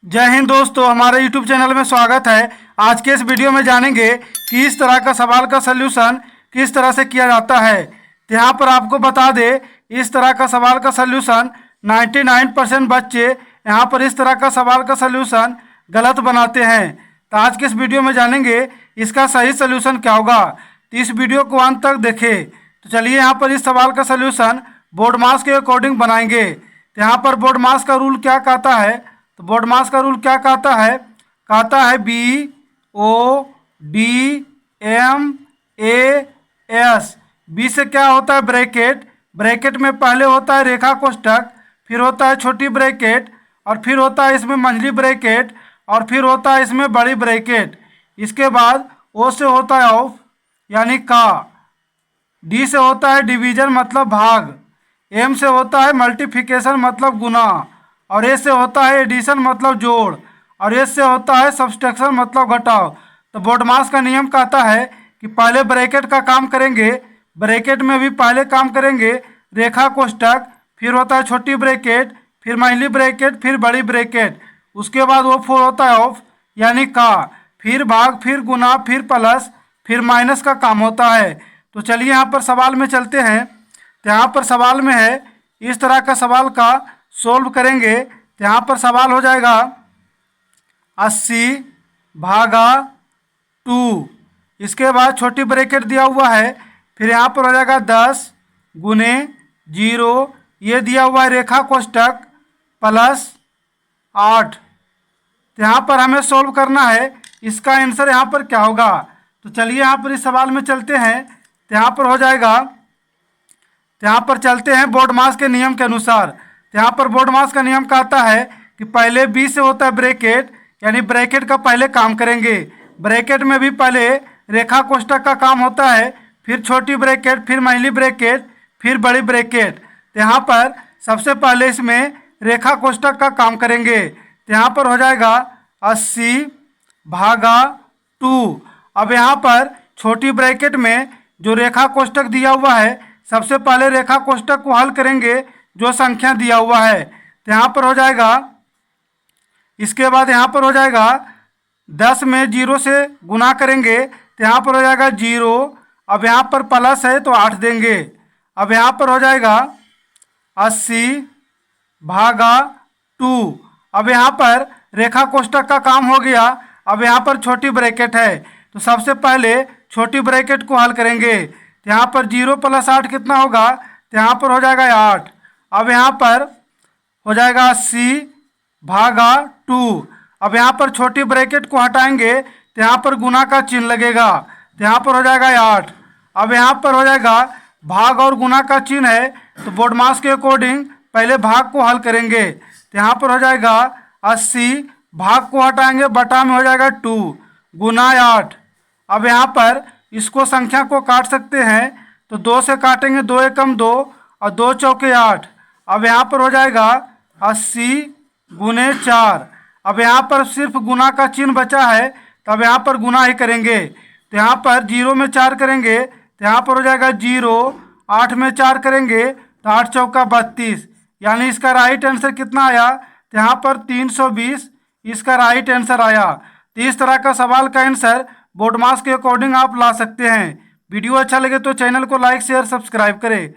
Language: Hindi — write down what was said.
जय हिंद दोस्तों, हमारे YouTube चैनल में स्वागत है। आज के इस वीडियो में जानेंगे कि इस तरह का सवाल का सल्यूशन किस तरह से किया जाता है। तो यहाँ पर आपको बता दें, इस तरह का सवाल का सल्यूशन 99% बच्चे यहाँ पर इस तरह का सवाल का सल्यूशन गलत बनाते हैं। तो आज के इस वीडियो में जानेंगे इसका सही सल्यूशन क्या होगा। तो इस वीडियो को अंत तक देखें। तो चलिए यहाँ पर इस सवाल का सल्यूशन बोर्ड मास के अकॉर्डिंग बनाएंगे। तो यहाँ पर बोर्ड मास का रूल क्या कहता है, तो बोर्ड मास का रूल क्या कहता है BODMAS। बी से क्या होता है ब्रैकेट, ब्रैकेट में पहले होता है रेखा कोष्ठक, फिर होता है छोटी ब्रैकेट, और फिर होता है इसमें मंझली ब्रैकेट, और फिर होता है इसमें बड़ी ब्रैकेट। इसके बाद ओ से होता है ऑफ यानी का, डी से होता है डिवीजन मतलब भाग, एम से होता है मल्टीप्लिकेशन मतलब गुना, और ए से होता है एडिशन मतलब जोड़, और एस से होता है सब्सट्रैक्शन मतलब घटाव। तो बोर्ड मास का नियम कहता है कि पहले ब्रैकेट का काम करेंगे, ब्रैकेट में भी पहले काम करेंगे रेखा कोष्ठक, फिर होता है छोटी ब्रैकेट, फिर मंझली ब्रैकेट, फिर बड़ी ब्रैकेट। उसके बाद वो फोर होता है ऑफ यानी का, फिर भाग, फिर गुना, फिर प्लस, फिर माइनस का काम होता है। तो चलिए यहाँ पर सवाल में चलते हैं। तो यहाँ पर सवाल में है, इस तरह का सवाल का सोल्व करेंगे। तो यहाँ पर सवाल हो जाएगा 80/2। इसके बाद छोटी ब्रैकेट दिया हुआ है, फिर यहाँ पर हो जाएगा 10 गुने 0, ये दिया हुआ है रेखा कोष्ठक प्लस 8। तो यहाँ पर हमें सोल्व करना है, इसका आंसर यहाँ पर क्या होगा। तो चलिए यहाँ पर इस सवाल में चलते हैं। तो यहाँ पर हो जाएगा, तो यहाँ पर चलते हैं बोर्ड मास के नियम के अनुसार। तो यहाँ पर बोर्ड मास का नियम कहता है कि पहले बी से होता है ब्रैकेट, यानी ब्रैकेट का पहले काम करेंगे। ब्रैकेट में भी पहले रेखा कोष्ठक का काम होता है, फिर छोटी ब्रैकेट, फिर मंझली ब्रैकेट, फिर बड़ी ब्रैकेट। तो यहाँ पर सबसे पहले इसमें रेखा कोष्ठक का काम करेंगे। तो यहाँ पर हो जाएगा 80/2। अब यहाँ पर छोटी ब्रैकेट में जो रेखा कोष्ठक दिया हुआ है, सबसे पहले रेखा कोष्ठक को हल करेंगे जो संख्या दिया हुआ है। तो यहाँ पर हो जाएगा, इसके बाद यहाँ पर हो जाएगा 10 में 0 से गुना करेंगे। तो यहाँ पर हो जाएगा 0, अब यहाँ पर प्लस है तो 8 देंगे। अब यहाँ पर हो जाएगा 80/2। अब यहाँ पर रेखा कोष्ठक का काम हो गया। अब यहाँ पर छोटी ब्रैकेट है, तो सबसे पहले छोटी ब्रैकेट को हल करेंगे। तो यहाँ पर 0 + 8 कितना होगा, तो यहाँ पर हो जाएगा 8। अब यहाँ पर हो जाएगा 80/2। अब यहाँ पर छोटी ब्रैकेट को हटाएंगे तो यहाँ पर गुना का चिन्ह लगेगा। तो यहाँ पर हो जाएगा 8। अब यहाँ पर हो जाएगा भाग और गुना का चिन्ह है, तो बोर्ड मास के अकॉर्डिंग पहले भाग को हल करेंगे। तो यहाँ पर हो जाएगा 80, भाग को हटाएंगे, बटा में हो जाएगा 2 गुना 8। अब यहाँ पर इसको संख्या को काट सकते हैं, तो 2 से काटेंगे, 2 एकम 2 और 2 चौके 8। अब यहाँ पर हो जाएगा 80 गुने 4। अब यहाँ पर सिर्फ गुना का चिन्ह बचा है, तो अब यहाँ पर गुना ही करेंगे। तो यहाँ पर 0 में 4 करेंगे, तो यहाँ पर हो जाएगा 0, 8 में 4 करेंगे तो 8 चौका 32, यानी इसका राइट आंसर कितना आया, तो यहाँ पर 320 इसका राइट आंसर आया। तो इस तरह का सवाल का आंसर बोर्ड मास के अकॉर्डिंग आप ला सकते हैं। वीडियो अच्छा लगे तो चैनल को लाइक शेयर सब्सक्राइब करें।